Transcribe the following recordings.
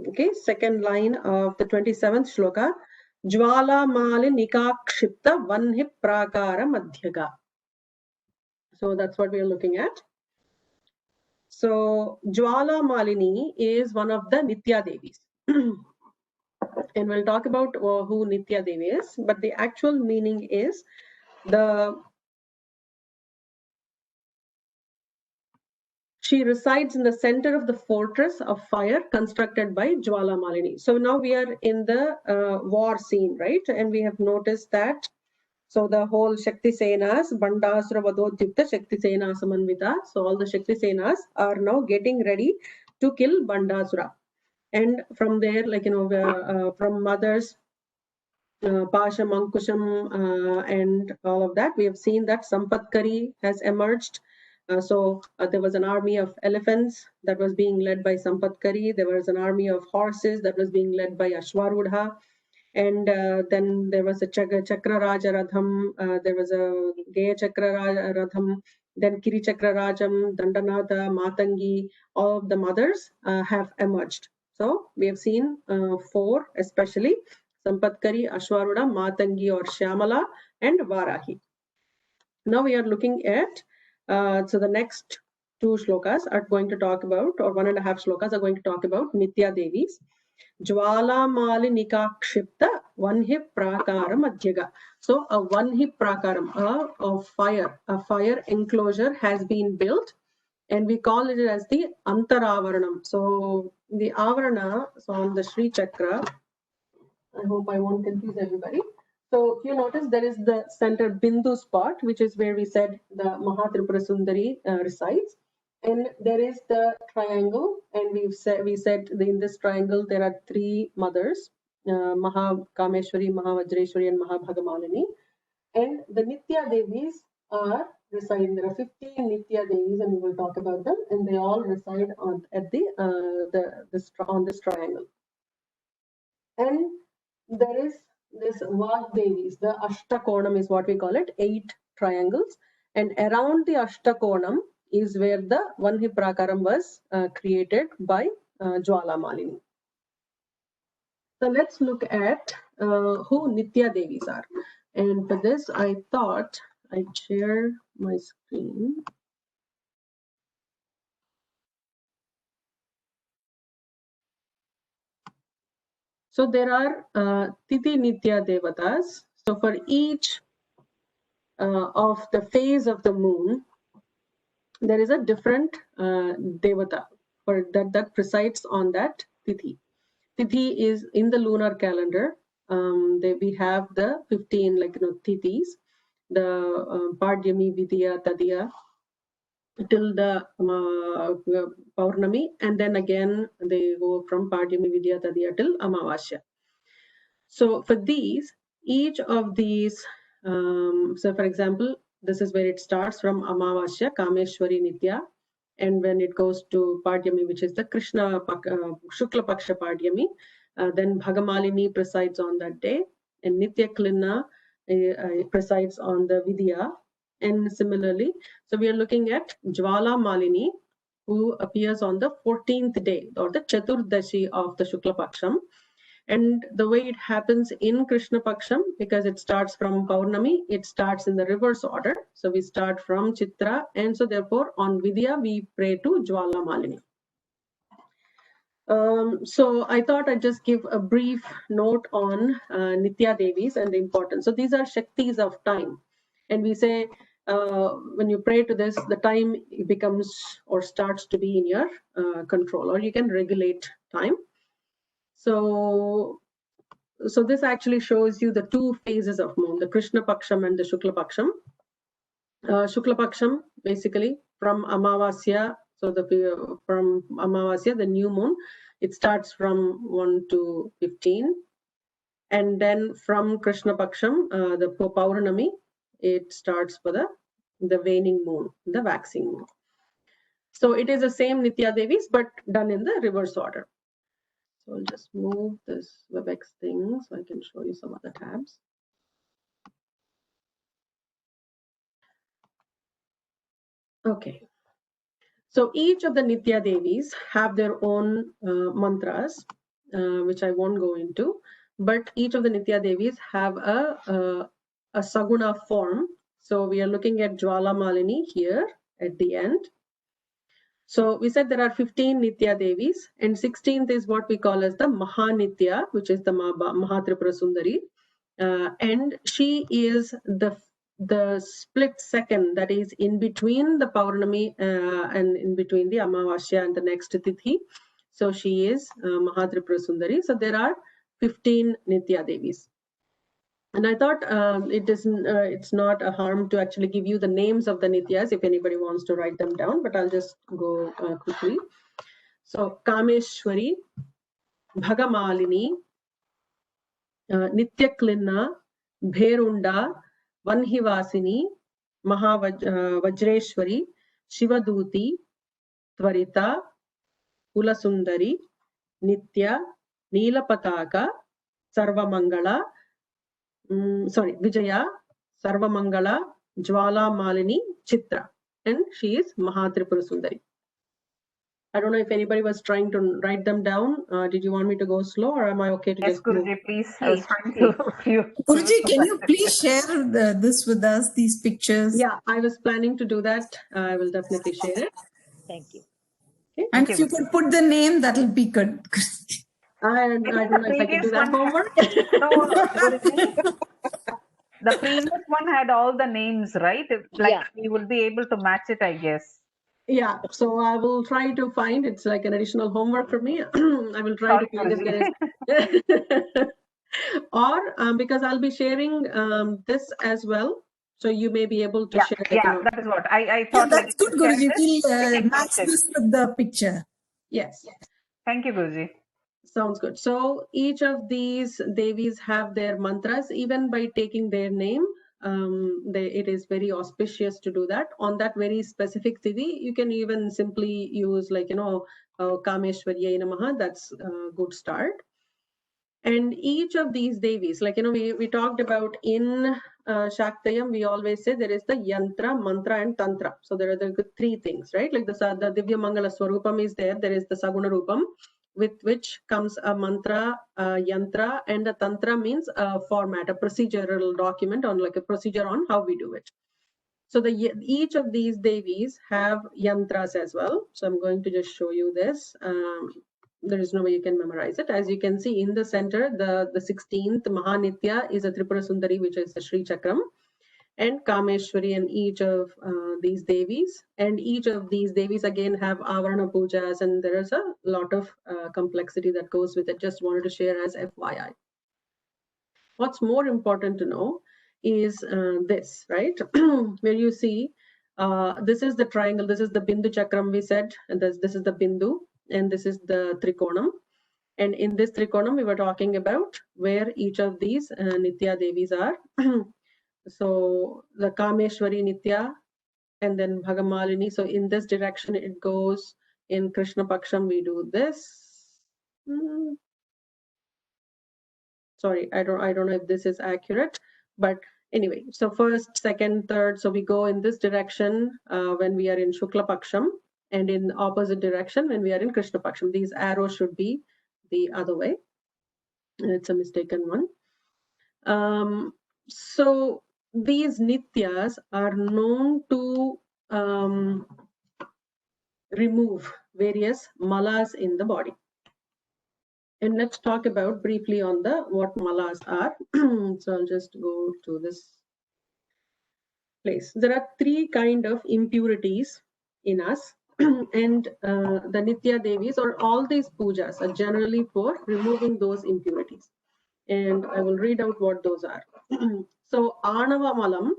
Okay, second line of the 27th shloka. Jwala mali nikakshipta vanhi prakara madhyaga. So that's what we are looking at. So Jwala Malini is one of the Nitya Devis. And we'll talk about who Nitya Devi is, but the actual meaning is she resides in the center of the fortress of fire constructed by Jwala Malini. So now we are in the war scene, right? And we have noticed that. So the whole Shakti Senas, Bandasura Vadodhyukta Shakti Sena Samanvita. So all the Shakti Senas are now getting ready to kill Bandasura. And from there, from mothers, Pasham, Ankusham, and all of that, we have seen that Sampatkari has emerged. There was an army of elephants that was being led by Sampatkari. There was an army of horses that was being led by Ashwarudha. And then there was a Chakra Raja Radham, there was a Gaya Chakra Radham, then Kiri Chakra Rajam, Dandanatha, Matangi, all of the mothers have emerged. So we have seen 4 especially, Sampatkari, Ashwarudha, Matangi or Shyamala, and Varahi. Now we are looking at, so the next 2 shlokas are going to talk about, or 1.5 shlokas are going to talk about Nitya Devis. Jwala Mali Nikakshipta Vanhi Prakaram Adhyaga. So a Vanhi Prakaram, a fire enclosure has been built, and we call it as the Antaravaranam. So the Avarana, so on the Sri Chakra, I hope I won't confuse everybody. So if you notice, there is the center Bindu spot, which is where we said the Mahatripura Sundari resides. And there is the triangle, and we said in this triangle there are 3 mothers, Mahakameshwari, Mahavajreshwari, and Mahabhagamalini. And the Nitya Devis are residing. There are 15 Nitya Devis, and we will talk about them. And they all reside on this triangle. And there is this Vagdevis, the Ashtakonam is what we call it, 8 triangles. And around the Ashtakonam is where the Vanhi Prakaram was created by Jwala Malini. So let's look at who Nitya Devis are. And for this, I thought I'd share my screen. So there are Titi Nitya Devatas. So for each of the phase of the moon, there is a different devata for that presides on that tithi. Tithi is in the lunar calendar. We have the 15 tithis, the Padyami, Vidya, Tadiya, till the Paurnami, and then again they go from Padyami, Vidya, Tadiya till Amavasya. So for these, each of these, so for example, this is where it starts from Amavasya, Kameshwari Nitya, and when it goes to Padyami, which is the Krishna Shukla Paksha Padyami, then Bhagamalini presides on that day, and Nitya Klina presides on the Vidya, and similarly, so we are looking at Jwala Malini, who appears on the 14th day, or the Chaturdashi of the Shukla Paksham. And the way it happens in Krishna Paksham, because it starts from Paurnami, it starts in the reverse order. So we start from Chitra, and so therefore on Vidya we pray to Jwala Malini. So I thought I'd just give a brief note on Nitya Devis and the importance. So these are Shaktis of time. And we say when you pray to this, the time becomes or starts to be in your control, or you can regulate time. So this actually shows you the 2 phases of moon, the Krishna Paksham and the Shukla Paksham. Shukla Paksham, basically from Amavasya, so from Amavasya, the new moon, it starts from 1 to 15. And then from Krishna Paksham, the Paurnami, it starts for the waning moon, the waxing moon. So it is the same Nitya Devis, but done in the reverse order. So I'll just move this WebEx thing so I can show you some other tabs. Okay. So each of the Nitya Devis have their own mantras, which I won't go into, but each of the Nitya Devis have a Saguna form. So we are looking at Jwala Malini here at the end. So we said there are 15 Nitya Devis, and 16th is what we call as the Mahanitya, which is the Mahatripura Sundari. And she is the split second, that is in between the Paurnami and in between the Amavasya and the next Tithi. So she is Mahatripura Sundari. So there are 15 Nitya Devis. And I thought it's not a harm to actually give you the names of the Nityas if anybody wants to write them down, but I'll just go quickly. So Kameshwari, Bhagamalini, Nityaklinna, Bherunda, Vanhivasini, Mahavajreshwari, Shivaduti, Tvarita, Kulasundari, Nitya, Neelapataka, Sarvamangala, Vijaya, Sarvamangala, Jwala Malini, Chitra, and she is Mahatripura Sundari. I don't know if anybody was trying to write them down. Did you want me to go slow, or am I okay to just Guruji, move? please. I was trying to. Guruji, can you please share this with us, these pictures? Yeah, I was planning to do that. I will definitely share it. Thank you. Okay. And if you could put the name, that'll be good. I don't know if I can do that homework. No, Guruji. The previous one had all the names, right? We will be able to match it, I guess. Yeah, so I will try to find, it's like an additional homework for me. I will try to find if there is. Or because I'll be sharing this as well. So you may be able to share. Yeah, that is what I thought. That's good, Guruji. We'll match this with the picture. Yes. Thank you, Guruji. Sounds good. So each of these Devis have their mantras, even by taking their name. It is very auspicious to do that. On that very specific Tithi, you can even simply use Kameshwarya Namaha. That's a good start. And each of these Devis, we talked about in Shaktayam, we always say there is the Yantra, Mantra, and Tantra. So there are the three things, right? Like the Divya Mangala Swarupam is there. There is the Saguna Rupam, with which comes a mantra, yantra, and a tantra means a format, a procedural document on like a procedure on how we do it. So each of these Devis have yantras as well. So I'm going to just show you this. There is no way you can memorize it. As you can see in the center, the 16th Mahanitya is a Tripura Sundari, which is the Sri Chakram, and Kameshwari and each of these Devis. And each of these Devis again have Avarana Pujas, and there is a lot of complexity that goes with it. Just wanted to share as FYI. What's more important to know is this, right? Where you see, this is the triangle, this is the Bindu Chakram we said, and this is the Bindu, and this is the Trikonam. And in this Trikonam, we were talking about where each of these Nitya Devis are. So the Kameshwari Nitya and then Bhagamalini. So in this direction, it goes. In Krishna Paksham, we do this. Sorry, I don't know if this is accurate, but anyway, so first, second, third, so we go in this direction when we are in Shukla Paksham, and in opposite direction when we are in Krishna Paksham. These arrows should be the other way. It's a mistaken one. So these Nityas are known to remove various malas in the body. And let's talk about briefly on what malas are. So I'll just go to this place. There are three kind of impurities in us. And the Nitya Devis or all these pujas are generally for removing those impurities. And I will read out what those are. So Anava Malam,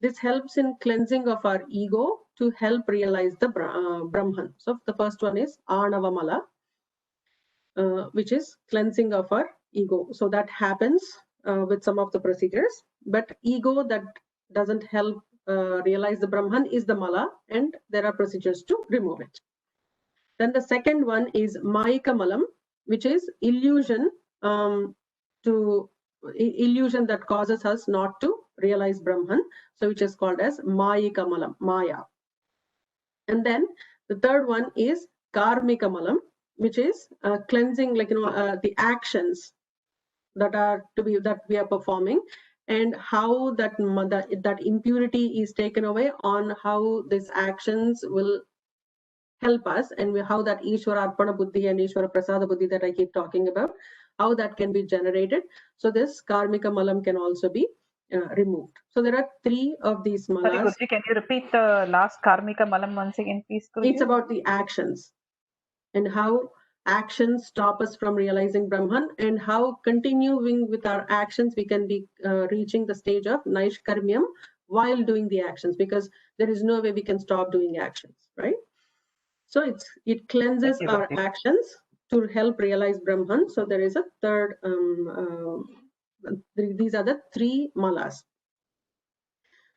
this helps in cleansing of our ego to help realize the Brahman. So the first one is Anava Mala, which is cleansing of our ego. So that happens with some of the procedures, but ego that doesn't help realize the Brahman is the Mala, and there are procedures to remove it. Then the second one is Mayika Malam, which is illusion, illusion that causes us not to realize Brahman, so which is called as Mayika Malam, Maya. And then The third one is karmika malam, which is cleansing, like the actions that we are performing, and how that impurity is taken away, on how these actions will help us, and how that Ishvara Arpana Buddhi and Ishvara Prasada Buddhi that I keep talking about, how that can be generated. So this karmika malam can also be removed. So there are 3 of these malas. Sorry, Guruji, can you repeat the last karmika malam once again, please, Guruji? It's about the actions and how actions stop us from realizing Brahman, and how continuing with our actions we can be reaching the stage of Naishkarmyam while doing the actions, because there is no way we can stop doing actions, right? So it cleanses our actions to help realize Brahman. So there is a third, these are the 3 malas.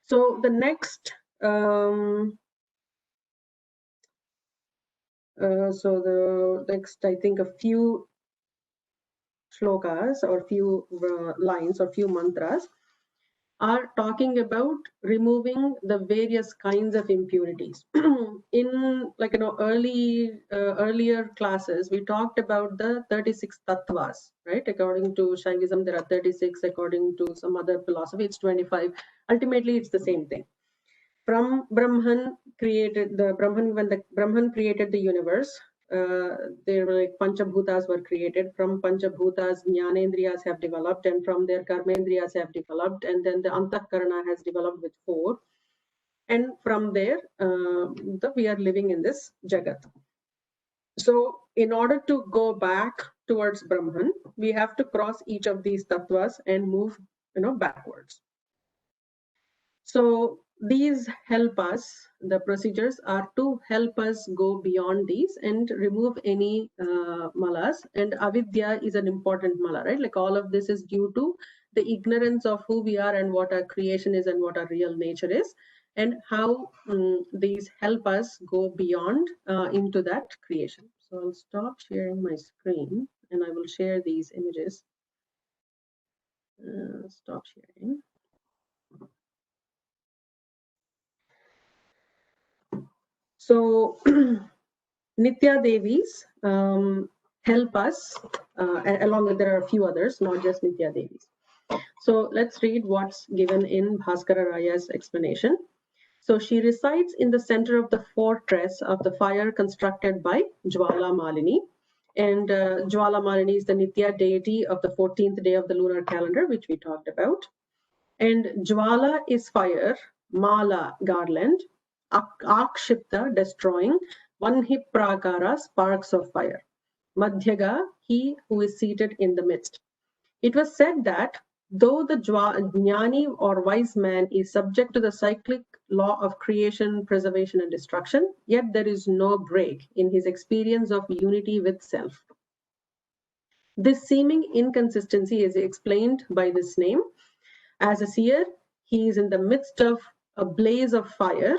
So the next, I think a few shlokas or few lines or few mantras are talking about removing the various kinds of impurities. In earlier classes, we talked about the 36 tattvas, right? According to Shaivism, there are 36. According to some other philosophy, it's 25. Ultimately, it's the same thing. From Brahman when the Brahman created the universe, there were like Panchabhutas were created. From Panchabhutas, Jnanendriyas have developed, and from their Karmendriyas have developed, and then the Antahkarana has developed with 4. And from there, we are living in this Jagat. So in order to go back towards Brahman, we have to cross each of these tattvas and move backwards. So these help us, the procedures are to help us go beyond these and remove any malas. And avidya is an important mala, right? Like all of this is due to the ignorance of who we are and what our creation is and what our real nature is, and how these help us go beyond into that creation. So I'll stop sharing my screen and I will share these images. Stop sharing. So Nitya Devis help us, along with there are a few others, not just Nitya Devis. So let's read what's given in Bhaskara Raya's explanation. So she resides in the center of the fortress of the fire constructed by Jwala Malini. And Jwala Malini is the Nitya deity of the 14th day of the lunar calendar, which we talked about. And Jwala is fire, Mala garland, Akshipta destroying, Vanhi Prakara sparks of fire, Madhyaga he who is seated in the midst. It was said that though the Jnani or wise man is subject to the cyclic law of creation, preservation, and destruction, yet there is no break in his experience of unity with self. This seeming inconsistency is explained by this name. As a seer, he is in the midst of a blaze of fire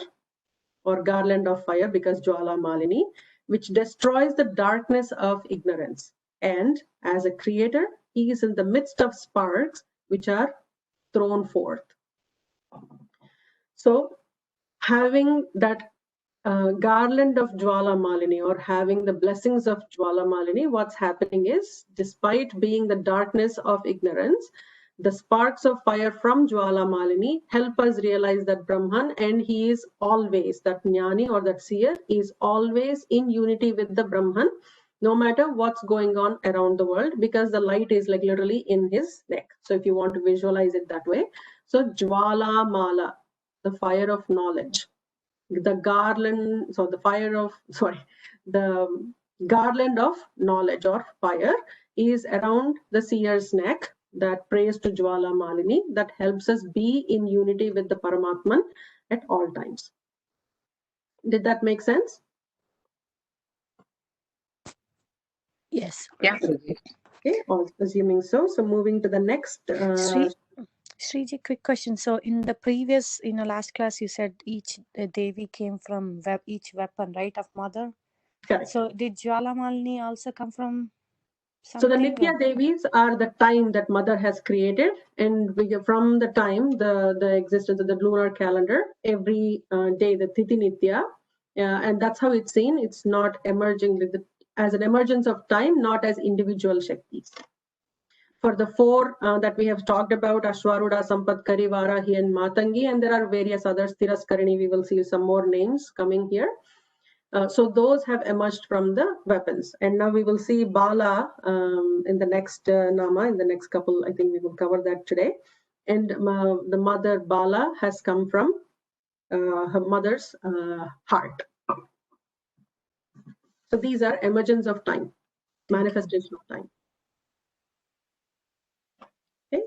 or garland of fire, because Jwala Malini, which destroys the darkness of ignorance. And as a creator, he is in the midst of sparks which are thrown forth. So having that garland of Jwala Malini, or having the blessings of Jwala Malini, what's happening is, despite being the darkness of ignorance, the sparks of fire from Jwala Malini help us realize that Brahman, and he is always, that Jnani or that seer is always in unity with the Brahman, no matter what's going on around the world, because the light is like literally in his neck. So if you want to visualize it that way. So Jwala Mala, the fire of knowledge. The garland, so the garland of knowledge or fire is around the seer's neck, that prays to Jwala Malini, that helps us be in unity with the Paramatman at all times. Did that make sense? Yes. Yeah. Okay, assuming so. So moving to the next. Sriji, quick question. So in the previous, last class, you said each Devi came from each weapon, right, of mother? Correct. So did Jwala Malini also come from something? So the Nitya or? Devis are the time that mother has created, and from the time the existence of the lunar calendar, every day the Tithi Nitya, and that's how it's seen. It's not emerging as an emergence of time, not as individual Shaktis. For the four that we have talked about, Ashwaruda, Sampatkari, Varahi, and Matangi, and there are various others, Tiraskarini, we will see some more names coming here. So those have emerged from the weapons. And now we will see Bala in the next Nama, in the next couple, I think we will cover that today. And the mother Bala has come from her mother's heart. So these are emergence of time, manifestation of time. Okay.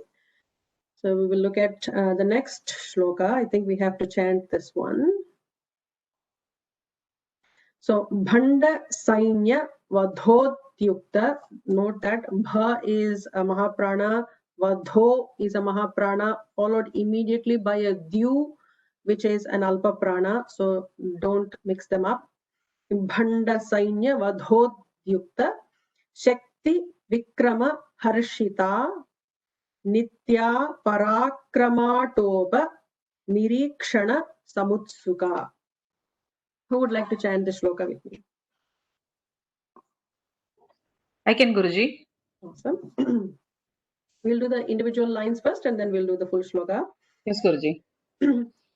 So we will look at the next shloka. I think we have to chant this one. So Bhanda Sainya Vadhotyukta. Note that Bha is a Mahaprana, Vadho is a Mahaprana, followed immediately by a Dyu, which is an Alpa Prana. So don't mix them up. Bhanda Sainya Vadhotyukta Shakti Vikrama Harshita Nitya Parakrama Nirikshana Samutsuka. Who would like to chant the shloka with me? I can, Guruji. Awesome. We'll do the individual lines first and then we'll do the full shloka. Yes, Guruji.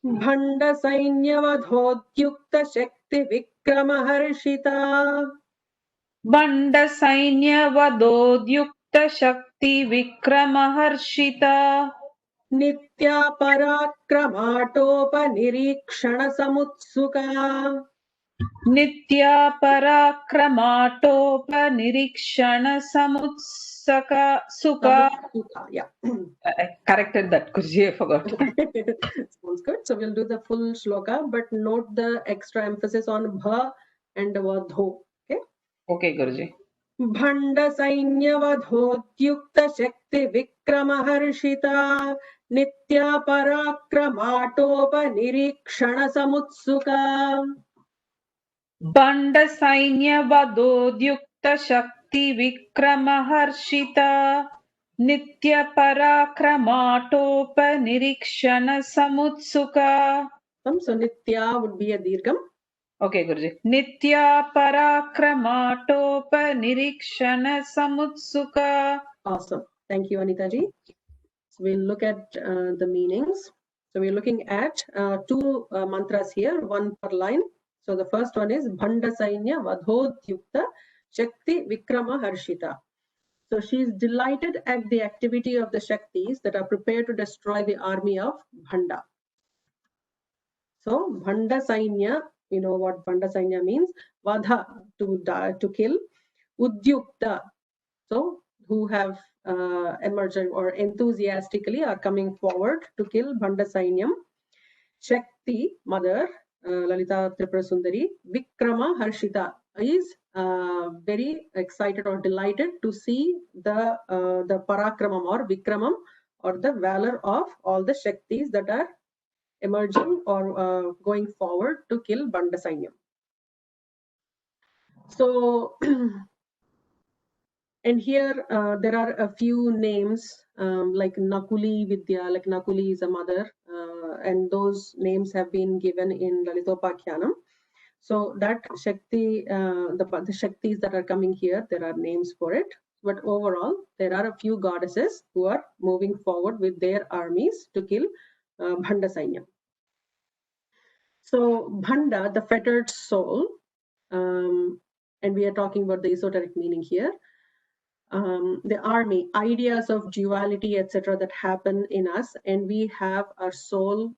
Bhanda Sainyavadhodyukta Shakti Vikrama Harshita Banda Sainya Vadodyukta Shakti Vikrama Harshita Nitya Parakrama Nirikshana Samutsuka Nitya Parakrama Nirikshana Samutsaka Sukha. Yeah. I corrected that, Guruji, I forgot. Sounds good. So we'll do the full shloka, but note the extra emphasis on bha and vadho. Okay. Okay, Guruji. Bhanda Sainyavadhodyukta Shakti Vikrama Harshita Nitya Parakrama Nirikshana Samutsuka Banda Sainya Vadodyukta Shakti Vikrama Harshita Nitya Parakrama Nirikshana Samutsuka. So Nitya would be a dirgham. Okay, Guruji. Nitya Parakrama Nirikshana Samutsuka. Awesome. Thank you, Anita ji. So we'll look at the meanings. So we're looking at two mantras here, one per line. So the first one is Bhanda Sainya Vadhodyukta Shakti Vikrama Harshita. So she is delighted at the activity of the Shaktis that are prepared to destroy the army of Bhanda. So Bhanda Sainya, you know what Bhanda Sainya means? Vadha, to kill. Udyukta, so who have emerged or enthusiastically are coming forward to kill Bhanda Sainyam. Shakti, mother, Lalita Sahasranama, Vikrama Harshita is very excited or delighted to see the Parakramam or Vikramam or the valor of all the Shaktis that are emerging or going forward to kill Bhanda Sainyam. So and here there are a few names like Nakuli Vidya, like Nakuli is a mother, and those names have been given in Lalitopakhyanam. So that Shakti, the Shaktis that are coming here, there are names for it. But overall, there are a few goddesses who are moving forward with their armies to kill Bhanda Sainyam. So Bhanda, the fettered soul, and we are talking about the esoteric meaning here. The army, ideas of duality, etc., that happen in us, and we have our soul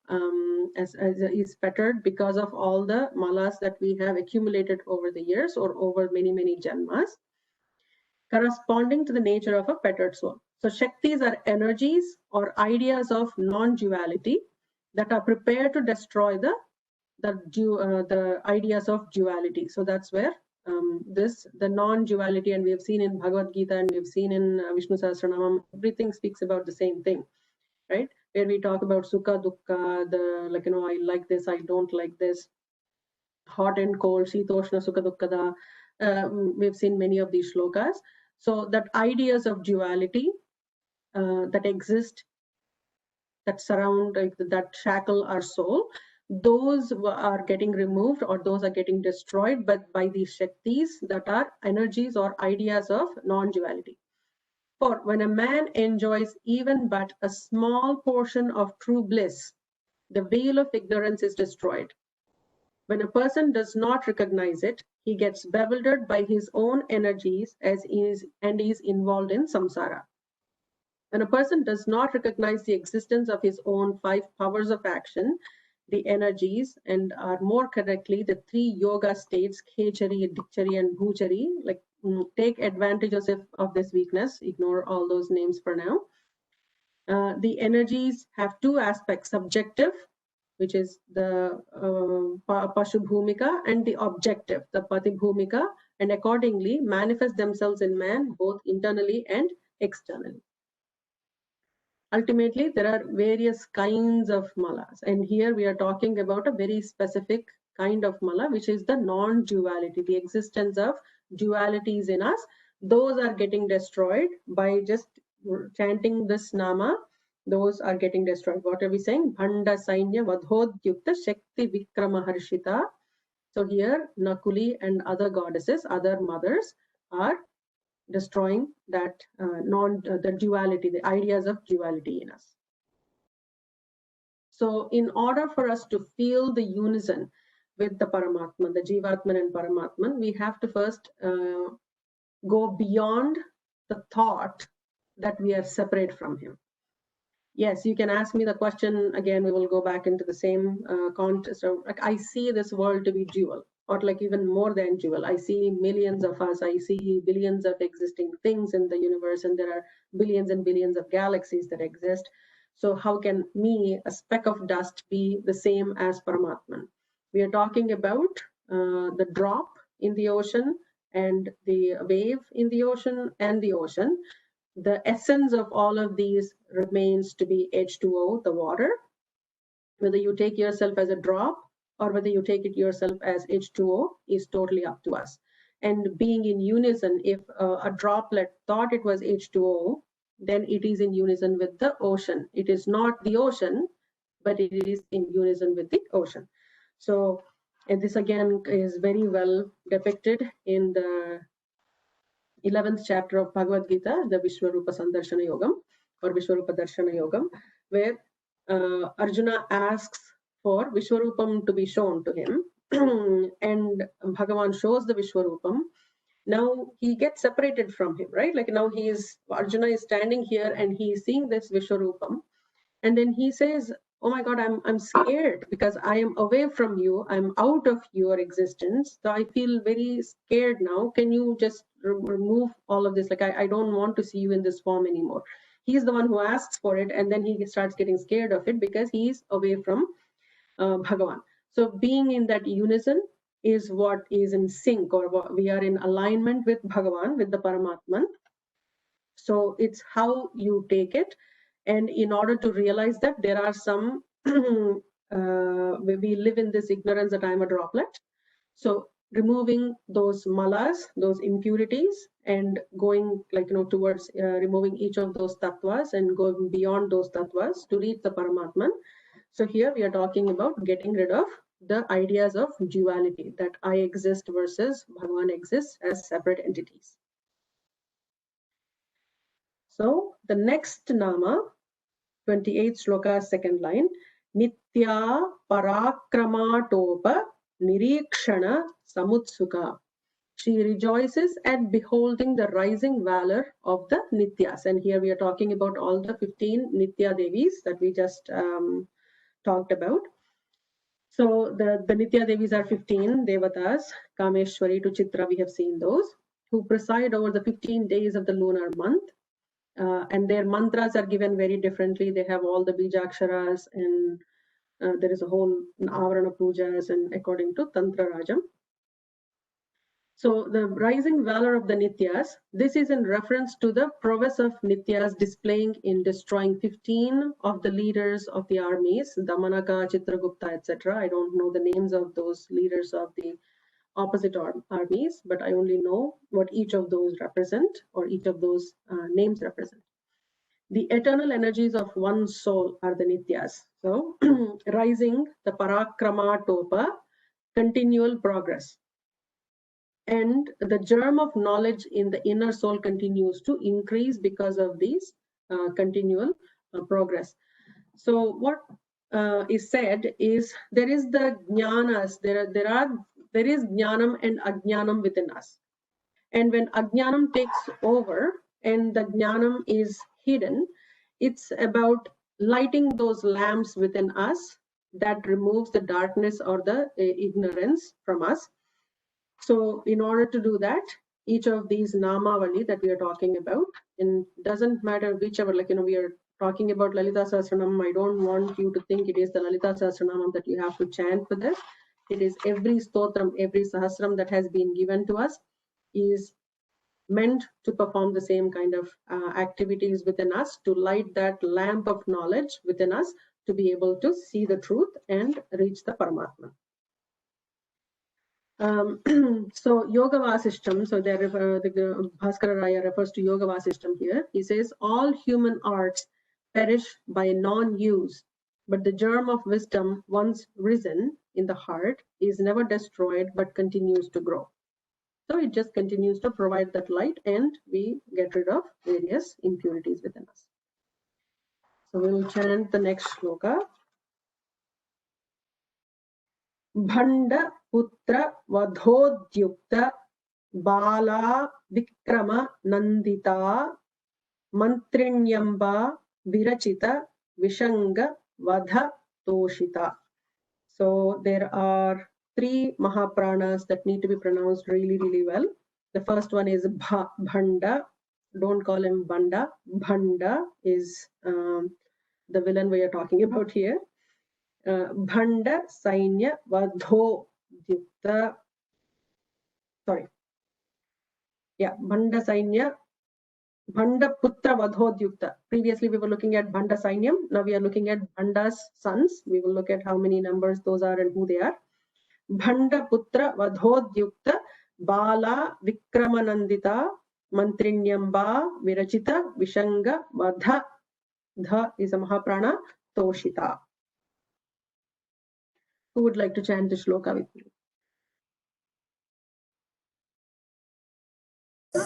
as is fettered because of all the malas that we have accumulated over the years or over many janmas, corresponding to the nature of a fettered soul. So Shaktis are energies or ideas of non-duality that are prepared to destroy the ideas of duality. So that's where the non-duality, and we have seen in Bhagavad Gita and we have seen in Vishnu Sahasranamam, everything speaks about the same thing, right? Where we talk about Sukha, Dukkha, I like this, I don't like this, hot and cold, Shitoshna, Sukha, Dukkada. We've seen many of these shlokas. So that ideas of duality that exist, that surround, that shackle our soul, those are getting removed or those are getting destroyed, but by these Shaktis that are energies or ideas of non-duality. For when a man enjoys even but a small portion of true bliss, the veil of ignorance is destroyed. When a person does not recognize it, he gets bewildered by his own energies and is involved in samsara. When a person does not recognize the existence of his own 5 powers of action, the energies, and are more correctly the 3 yoga states, khechari, dikchari, and bhuchari, like take advantage of this weakness, ignore all those names for now. The energies have 2 aspects, subjective, which is the Pashubhumika, and the objective, the Patibhumika, and accordingly manifest themselves in man both internally and externally. Ultimately, there are various kinds of malas, and here we are talking about a very specific kind of mala, which is the non-duality, the existence of dualities in us. Those are getting destroyed by just chanting this nama. Those are getting destroyed. What are we saying? Bhanda Sainya Vadhodyukta Shakti Vikrama Harshita. So here Nakuli and other goddesses, other mothers are destroying that the duality, the ideas of duality in us. So in order for us to feel the unison with the Paramatman, the Jivatman and Paramatman, we have to first go beyond the thought that we are separate from him. Yes, you can ask me the question again. We will go back into the same context. So, like, I see this world to be dual, or like even more than dual. I see millions of us. I see billions of existing things in the universe, and there are billions and billions of galaxies that exist. So how can me, a speck of dust, be the same as Paramatman? We are talking about the drop in the ocean and the wave in the ocean and the ocean. The essence of all of these remains to be H2O, the water. Whether you take yourself as a drop or whether you take it yourself as H2O is totally up to us. And being in unison, if a droplet thought it was H2O, then it is in unison with the ocean. It is not the ocean, but it is in unison with the ocean. So, and this again is very well depicted in the 11th chapter of Bhagavad Gita, the Vishwarupa Sandarshana Yogam or Vishwarupa Darshana Yogam, where Arjuna asks for Vishwarupam to be shown to him, and Bhagavan shows the Vishwarupam. Now he gets separated from him, right? Like now Arjuna is standing here and he is seeing this Vishwarupam, and then he says, oh my God, I'm scared because I am away from you. I'm out of your existence. So I feel very scared now. Can you just remove all of this? Like, I don't want to see you in this form anymore. He's the one who asks for it. And then he starts getting scared of it because he's away from Bhagavan. So being in that unison is what is in sync, or what we are in alignment with Bhagavan, with the Paramatman. So it's how you take it. And in order to realize that, there are some, we live in this ignorance that I'm a droplet. So removing those malas, those impurities, and going towards removing each of those tattvas and going beyond those tattvas to reach the Paramatman. So here we are talking about getting rid of the ideas of duality, that I exist versus Bhagavan exists as separate entities. So the next nama, 28th shloka, second line, Nitya Parakramatopa Nirikshana Samutsuka. She rejoices at beholding the rising valor of the Nityas. And here we are talking about all the 15 Nitya Devis that we just talked about. So the Nitya Devis are 15 Devatas, Kameshwari to Chitra, we have seen those, who preside over the 15 days of the lunar month. And their mantras are given very differently. They have all the bijaksharas, and there is a whole avarana pujas, and according to Tantra Rajam. So the rising valor of the Nityas, this is in reference to the prowess of Nityas displaying in destroying 15 of the leaders of the armies, Damanaka, Chitragupta, etc. I don't know the names of those leaders of the opposite armies, but I only know what each of those represent, or each of those names represent. The eternal energies of one soul are the Nityas. So, rising, the Parakrama Topa, continual progress. And the germ of knowledge in the inner soul continues to increase because of these continual progress. So what is said is there is the jnanas, there is jnanam and ajnanam within us. And when ajnanam takes over and the jnanam is hidden, it's about lighting those lamps within us that removes the darkness or the ignorance from us. So in order to do that, each of these namavali that we are talking about, and doesn't matter whichever, like, we are talking about Lalita Sahasranamam. I don't want you to think it is the Lalita Sahasranamam that you have to chant for this. It is every stotram, every sahasram that has been given to us is meant to perform the same kind of activities within us, to light that lamp of knowledge within us, to be able to see the truth and reach the Paramatma. So Yoga Vasishtam, so there the Bhaskara Raya refers to Yoga Vasishtam here. He says all human arts perish by non-use, but the germ of wisdom once risen in the heart is never destroyed but continues to grow. So it just continues to provide that light and we get rid of various impurities within us. So we will chant the next shloka. Bhanda putra vadhodyukta bala vikrama nandita mantrinyamba virachita vishanga vadha toshita. So there are 3 Mahapranas that need to be pronounced really, really well. The first one is Bhanda. Don't call him Banda. Bhanda is the villain we are talking about here. Bhanda Sainya Vadho Dyukta. Sorry. Yeah, Bhanda Sainya. Bhanda Putra Vadho Dyukta. Previously we were looking at Bhanda Sainyam. Now we are looking at Bhanda's sons. We will look at how many numbers those are and who they are. Bhanda Putra Vadho Dyukta Bala Vikramanandita Mantrinyamba Virachita Vishanga Vadha. Dha is a Mahaprana Toshita. Who would like to chant the shloka with me?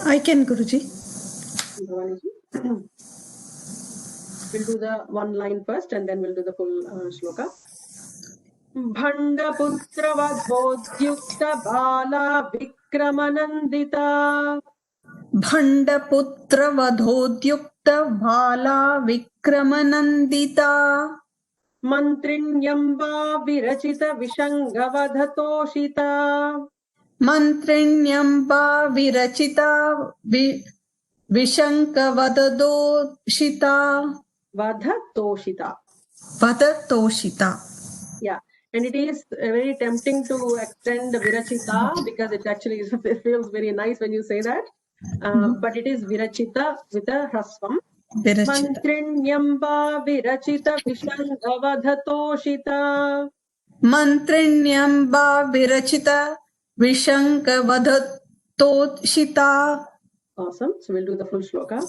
I can, Guruji. We'll do the one line first and then we'll do the full shloka. Bhanda putra vadhodyukta bala vikramanandita Bhanda putra vadhodyukta bhala vikramanandita mantrinyamba virachita vishangavadhatoshita mantrinyamba virachita vishankavadadoshita vadhatoshita. vadatoshita. Yeah, and it is very tempting to extend virachita because it actually it feels very nice when you say that. But it is virachita with a hrasvam. Mantrinyamba virachita vishangavadhatoshita. Mantrinyamba virachita vishankavadhatoshita. Awesome. So we'll do the full shloka.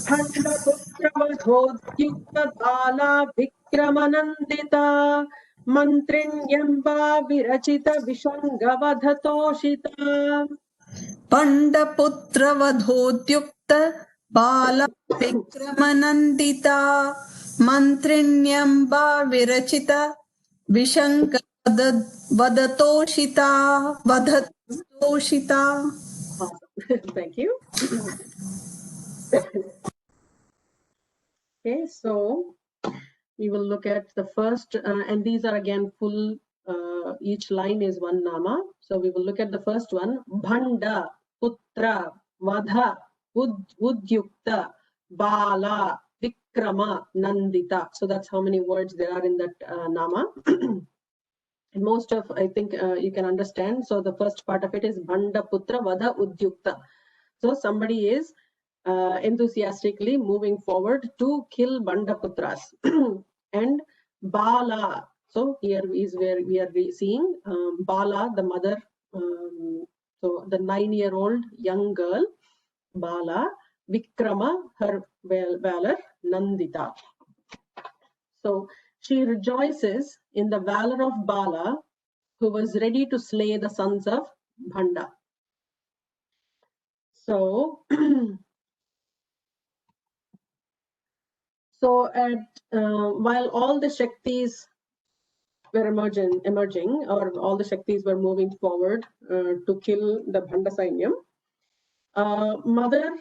Bhanda putra vadhodyukta bala vikramanandita mantrinyamba virachita vishangavadhatoshita. Pandaputra vadhodyukta bala vikramanandita mantrinyamba virachita vishanka vadatoshita. Awesome. Thank you. Okay, so we will look at the first, and these are again full, each line is one nama. So we will look at the first one. Bhanda, Putra, Vadha, Udyukta, Bala, Vikrama, Nandita. So that's how many words there are in that nama. And most of, I think you can understand. So the first part of it is Bhanda, Putra, Vadha, Udyukta. So somebody is enthusiastically moving forward to kill Bandaputras. And Bala, so here is where we are seeing Bala, the mother, so the 9-year-old young girl, Bala, Vikrama, her valor, Nandita. So she rejoices in the valor of Bala, who was ready to slay the sons of Bhanda. So, while all the Shaktis were emerging, or all the Shaktis were moving forward to kill the Bhanda Sainyam, Mother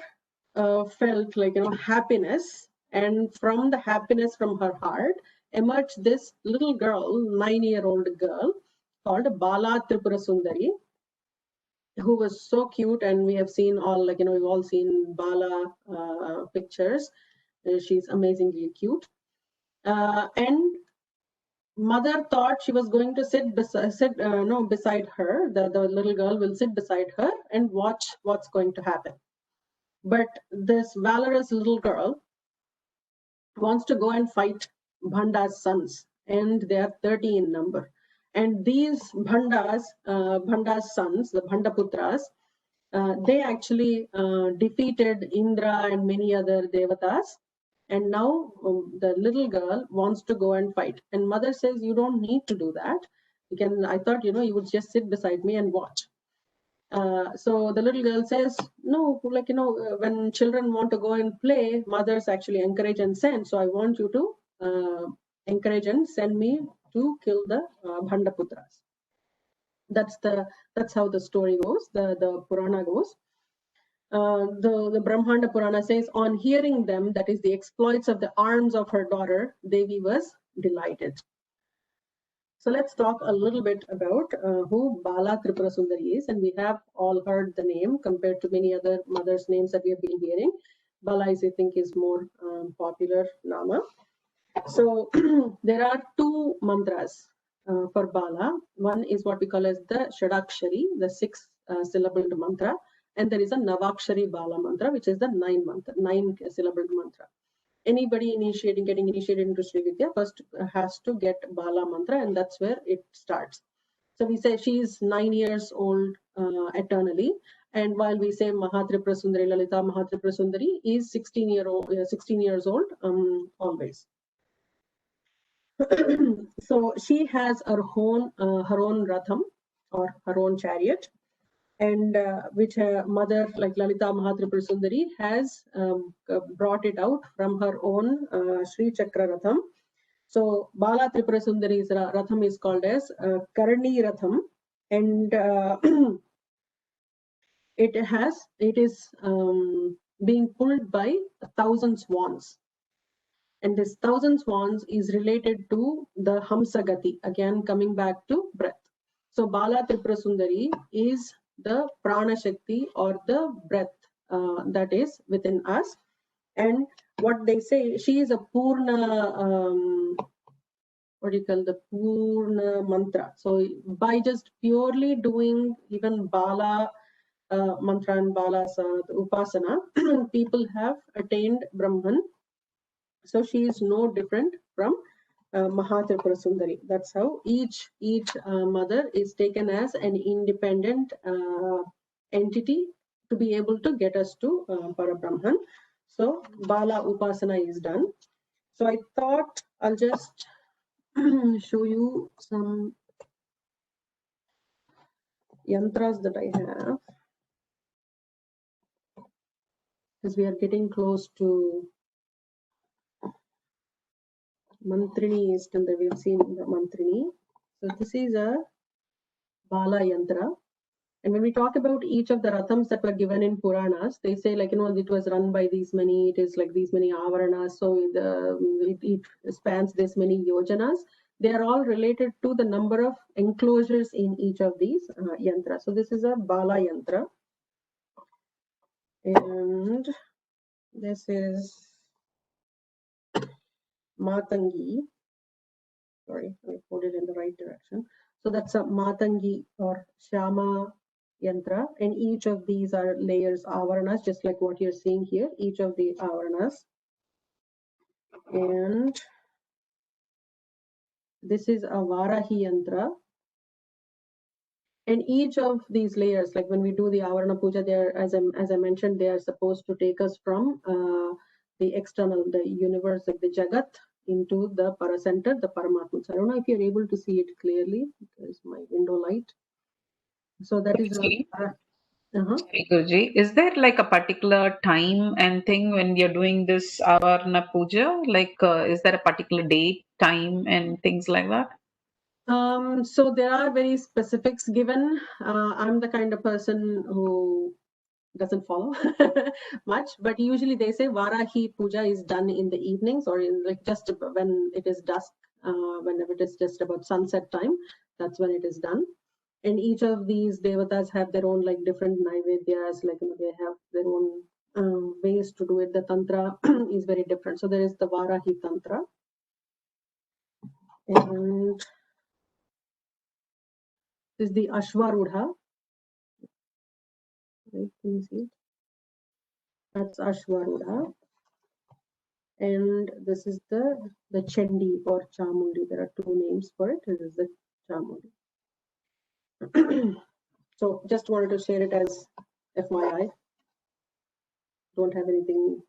felt like, happiness, and from the happiness from her heart emerged this little girl, 9-year-old girl called Bala Tripura Sundari, who was so cute. And we have seen all, we've all seen Bala pictures. She's amazingly cute. And Mother thought she was going to sit beside her. The little girl will sit beside her and watch what's going to happen. But this valorous little girl wants to go and fight Bhanda's sons, and they are 30 in number. And these Bhanda's sons, the Bhandaputras, they actually defeated Indra and many other devatas. And now the little girl wants to go and fight. And Mother says, you don't need to do that. I thought, you would just sit beside me and watch. So the little girl says, no, when children want to go and play, mothers actually encourage and send. So I want you to encourage and send me to kill the Bhandaputras. That's how the story goes, the Purana goes. The Brahmanda Purana says, on hearing them, that is the exploits of the arms of her daughter, Devi was delighted. So let's talk a little bit about who Bala Tripura Sundari is. And we have all heard the name compared to many other mothers' names that we have been hearing. Bala is, I think, is more popular Nama. So there are two mantras for Bala. One is what we call as the Shadakshari, the 6-syllabled mantra. And there is a Navakshari Bala mantra, which is the 9-syllabled mantra. Anybody getting initiated into Sri Vidya first has to get Bala mantra, and that's where it starts. So we say she is 9 years old eternally, and while we say Mahatripura Sundari, Lalita Mahatripura Sundari is 16 years old always. So she has her own ratham, or her own chariot, and which her mother, like Lalita Mahatripura Sundari, has brought it out from her own Sri Chakra Ratham. So Bala Tripura Sundari's Ratham is called as Karani Ratham, and it is being pulled by 1,000 swans. And this 1,000 swans is related to the Hamsagati, again coming back to breath. So Bala Tripura Sundari is the prana shakti, or the breath that is within us. And what they say, she is a purna, the purna mantra. So by just purely doing even Bala mantra and Bala upasana, people have attained Brahman. So she is no different from Mahatripura Sundari. That's how each mother is taken as an independent entity to be able to get us to Parabrahman. So Bala Upasana is done. So I thought I'll just show you some yantras that I have, because we are getting close to Mantrini is till that we've seen the Mantrini. So this is a Bala yantra. And when we talk about each of the rathams that were given in Puranas, they say, like, it was run by these many, it is like these many avaranas, so it spans this many yojanas. They are all related to the number of enclosures in each of these yantras. So this is a Bala yantra. And this is Matangi. Sorry, I put it in the right direction. So that's a Matangi or Shama yantra, and each of these are layers avaranas, just like what you're seeing here, each of the avaranas. And this is a Varahi yantra. And each of these layers, like when we do the Avarana Puja, they are, as I mentioned, they are supposed to take us from the external, the universe, like the Jagat, into the Paracenter, the Paramatma. So I don't know if you're able to see it clearly because my window light. So that is Sorry, Guruji. Is there like a particular time and thing when you're doing this Avarna Puja? Like, is there a particular date, time, and things like that? So there are very specifics given. I'm the kind of person who doesn't follow much, but usually they say Varahi Puja is done in the evenings or in like just when it is dusk, whenever it is just about sunset time, that's when it is done. And each of these devatas have their own like different naivedyas, like they have their own ways to do it. The tantra is very different. So there is the Varahi Tantra, and this is the Ashwarudha. Right, can you see it? That's Ashwarudha. And this is the Chendi or Chamundi. There are two names for it. This is the Chamundi. So just wanted to share it as FYI. Don't have anything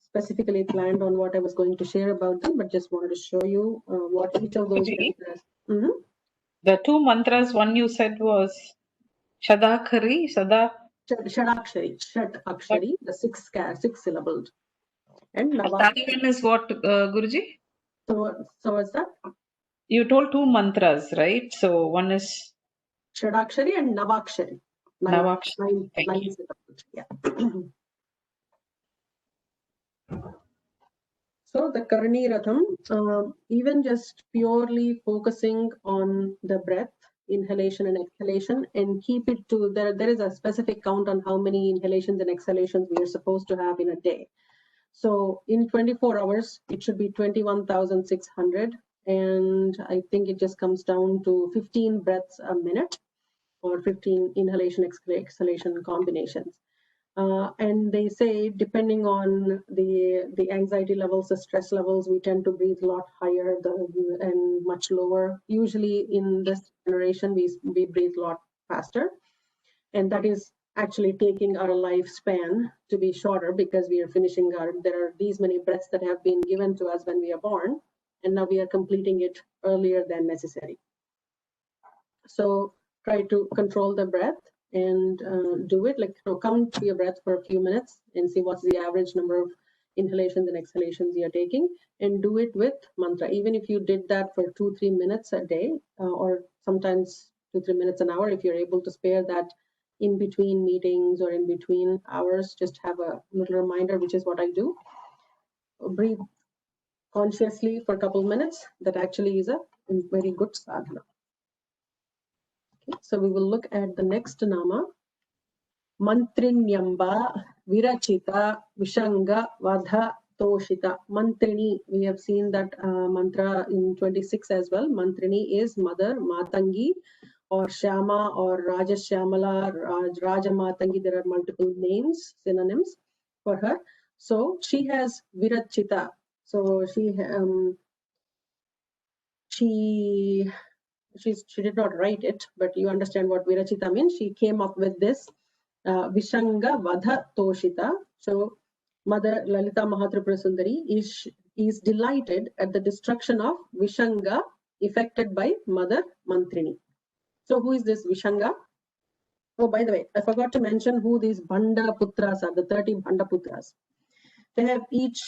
specifically planned on what I was going to share about them, but just wanted to show you what each of those mantras. The two mantras, one you said was Shadakari, Shadakshari, Shat Akshari, the six syllabled. And that one is what, Guruji? So what's that? You told two mantras, right? So one is Shadakshari and Navakshari. Navakshari. Nine syllables. Yeah. So the Karani Ratham, even just purely focusing on the breath, inhalation and exhalation, and keep it to there is a specific count on how many inhalations and exhalations we are supposed to have in a day. So in 24 hours, it should be 21,600. And I think it just comes down to 15 breaths a minute or 15 inhalation exhalation combinations. And they say, depending on the anxiety levels, the stress levels, we tend to breathe a lot higher and much lower. Usually in this generation, we breathe a lot faster. And that is actually taking our lifespan to be shorter because we are finishing there are these many breaths that have been given to us when we are born. And now we are completing it earlier than necessary. So try to control the breath and do it, like come to your breath for a few minutes and see what's the average number of inhalations and exhalations you're taking, and do it with mantra. Even if you did that for 2-3 minutes a day, or sometimes 2-3 minutes an hour, if you're able to spare that in between meetings or in between hours, just have a little reminder, which is what I do. Breathe consciously for a couple minutes. That actually is a very good sadhana. So we will look at the next nama. Mantrinyamba Virachita Vishanga Vadha Toshita. Mantrini, we have seen that mantra in 26 as well. Mantrini is mother, Matangi, or Shama, or Rajashyamala, Raja Matangi. There are multiple names, synonyms for her. So she has Virachita. So she did not write it, but you understand what Virachita means. She came up with this Vishanga Vadha Toshita. So Mother Lalita Mahatripura Sundari is delighted at the destruction of Vishanga effected by Mother Mantrini. So who is this Vishanga? Oh, by the way, I forgot to mention who these Bhanda Putras are, the 30 Bhanda Putras. They have each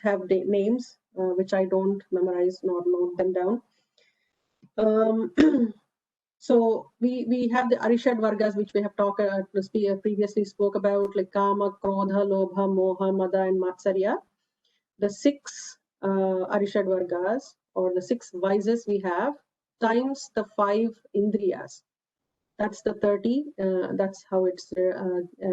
have names, which I don't memorize nor note them down. So we have the Arishad Vargas, which we have talked previously spoke about, like Kama, Krodha, Lobha, Moha, Mada, and Matsarya. The 6 Arishad Vargas, or the 6 vices we have, times the 5 Indriyas. That's the 30. That's how it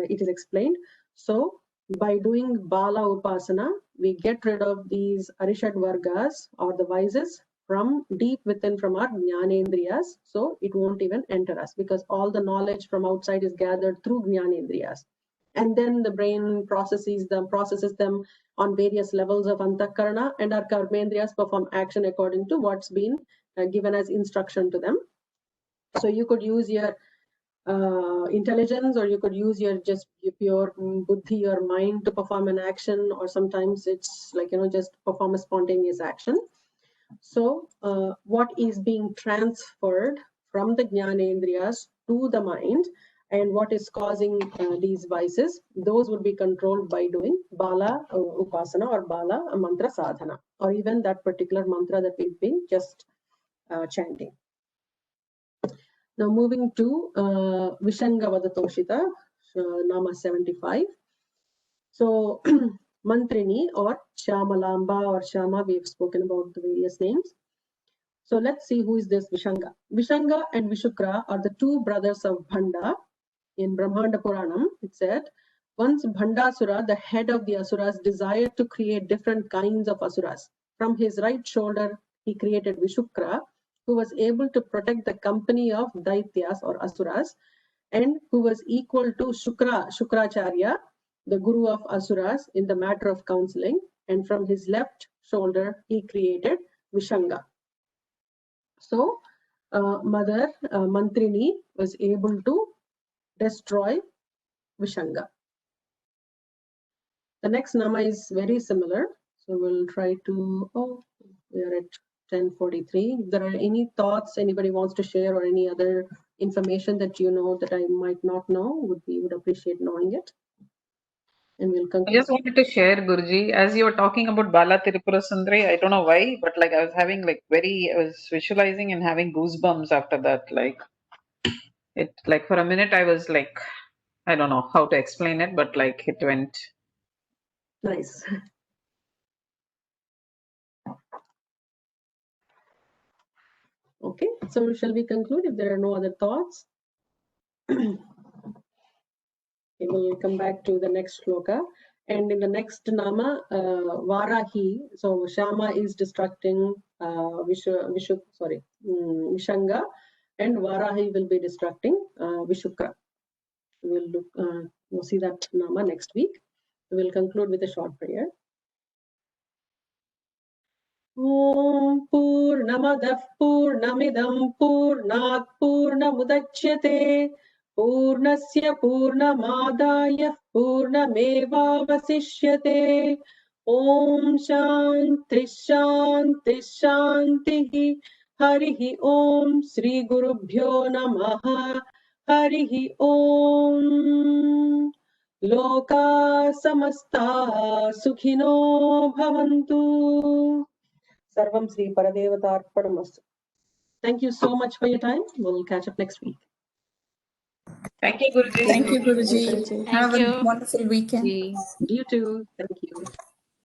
is explained. So by doing Bala Upasana, we get rid of these Arishad Vargas, or the vices, from deep within from our Jnanendriyas. So it won't even enter us, because all the knowledge from outside is gathered through Jnanendriyas. And then the brain processes them on various levels of Antakarana, and our Karmendriyas perform action according to what's been given as instruction to them. So you could use your intelligence, or you could use your just pure buddhi or mind to perform an action, or sometimes it's like, just perform a spontaneous action. So what is being transferred from the jnanendriyas to the mind, and what is causing these vices, those would be controlled by doing bala upasana or bala mantra sadhana, or even that particular mantra that we've been just chanting. Now moving to Vishanga Vadatoshita, Nama 75. So Mantrini or Shyamalamba or Shyama, we've spoken about the various names. So let's see who is this Vishanga. Vishanga and Vishukra are the two brothers of Bhanda. In Brahmanda Puranam, it said, once Bhandasura, the head of the Asuras, desired to create different kinds of Asuras. From his right shoulder, he created Vishukra, who was able to protect the company of Daityas or Asuras, and who was equal to Shukracharya, the guru of Asuras, in the matter of counseling. And from his left shoulder, he created Vishanga. So, Mother Mantrini was able to destroy Vishanga. The next Nama is very similar. So we'll try to, we are at 10:43. If there are any thoughts anybody wants to share, or any other information that you know that I might not know, would appreciate knowing it. And we'll I conclude. just wanted to share, Guruji, as you were talking about Bala Tirupura Sundari, I don't know why, but like I was having I was visualizing and having goosebumps after that. Like for a minute, I was like, I don't know how to explain it, but like it went. Nice. Okay, so shall we conclude if there are no other thoughts? We will come back to the next shloka. And in the next Nama, Varahi, so Shama is destructing Vishanga, and Varahi will be destructing Vishukra. We'll see that Nama next week. We will conclude with a short prayer. Om Purnamadah Purnamidam Purnat Purnamudachyate Purnasya Purnamadaya Purnamevavasishyate. Om Shanti Shanti Shanti. Harihi Om Sri Gurubhyo Namaha. Harihi Om. Loka Samasta Sukhino Bhavantu. Sarvam Sri Paradevatarpanastu. Thank you so much for your time. We'll catch up next week. Thank you, Guruji. Thank you, Guruji. Have a wonderful weekend. You too. Thank you.